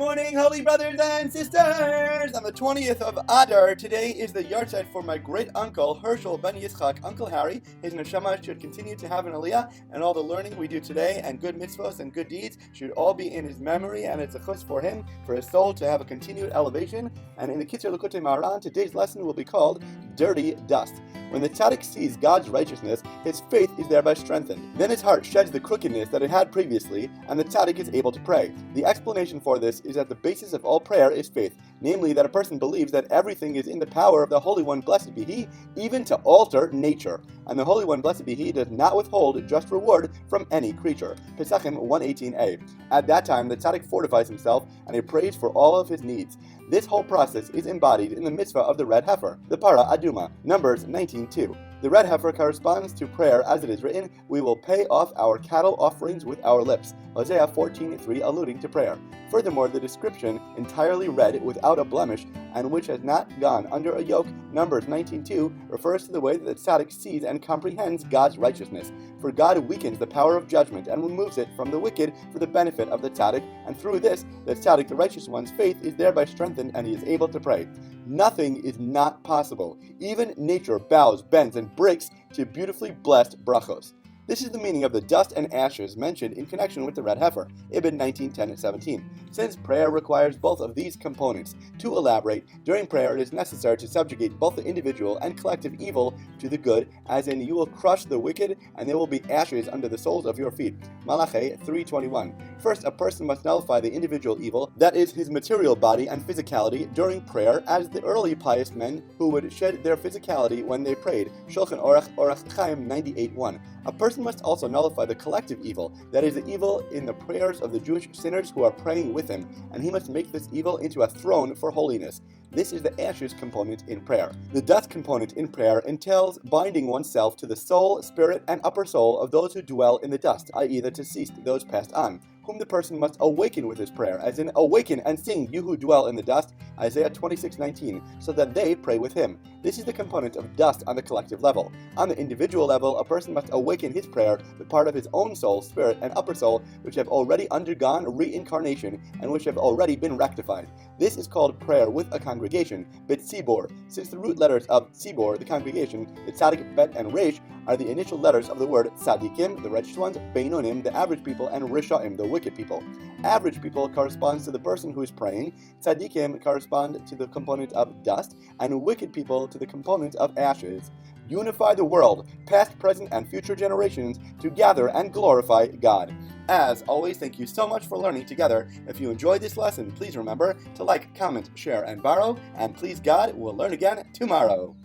morning, holy brothers and sisters! On the 20th of ADAR, today is the Yartzeit for my great-uncle, Herschel ben Yitzchak. Uncle Harry, his neshama should continue to have an aliyah, and all the learning we do today, and good mitzvahs and good deeds, should all be in his memory, and it's a chus for him, for his soul to have a continued elevation. And in the Kitzur Likutei Moharan, today's lesson will be called Dirty Dust. When the tzaddik sees God's righteousness, his faith is thereby strengthened. Then his heart sheds the crookedness that it had previously, and the tzaddik is able to pray. The explanation for this is that the basis of all prayer is faith, namely that a person believes that everything is in the power of the Holy One, blessed be He, even to alter nature. And the Holy One, blessed be He, does not withhold just reward from any creature. Pesachim 1:18a. At that time, the tzaddik fortifies himself, and he prays for all of his needs. This whole process is embodied in the mitzvah of the red heifer, the para aduma, Numbers 19:2. The red heifer corresponds to prayer as it is written, "We will pay off our cattle offerings with our lips," Hosea 14:3, alluding to prayer. Furthermore, the description, entirely red, without a blemish, and which has not gone under a yoke, Numbers 19:2, refers to the way that the tzaddik sees and comprehends God's righteousness. For God weakens the power of judgment and removes it from the wicked for the benefit of the tzaddik, and through this, the tzaddik, the righteous one's faith, is thereby strengthened and he is able to pray. Nothing is not possible. Even nature bows, bends, and breaks to beautifully blessed brachos. This is the meaning of the dust and ashes mentioned in connection with the red heifer, Ibn 19:10-17. Since prayer requires both of these components, to elaborate, during prayer it is necessary to subjugate both the individual and collective evil to the good, as in you will crush the wicked, and there will be ashes under the soles of your feet. Malachi 3:21. First, a person must nullify the individual evil, that is, his material body and physicality, during prayer, as the early pious men who would shed their physicality when they prayed. Shulchan Orach Chaim 98:1. A person must also nullify the collective evil, that is, the evil in the prayers of the Jewish sinners who are praying with him, and he must make this evil into a throne for holiness. This is the ashes component in prayer. The dust component in prayer entails binding oneself to the soul, spirit, and upper soul of those who dwell in the dust, i.e. the deceased, those passed on, whom the person must awaken with his prayer, as in, "Awaken and sing, you who dwell in the dust," Isaiah 26:19, so that they pray with him. This is the component of dust on the collective level. On the individual level, a person must awaken his prayer, the part of his own soul, spirit, and upper soul, which have already undergone reincarnation, and which have already been rectified. This is called prayer with a congregation, bet tzibor. Since the root letters of tzibor, the congregation, the tzaddik, bet, and resh, are the initial letters of the word tzaddikim, the righteous ones, beinonim, the average people, and rishaim, the wicked people. Average people corresponds to the person who is praying, tzaddikim correspond to the component of dust, and wicked people to the component of ashes. Unify the world, past, present, and future generations, to gather and glorify God. As always, thank you so much for learning together. If you enjoyed this lesson, please remember to like, comment, share, and borrow, and please God, we'll learn again tomorrow.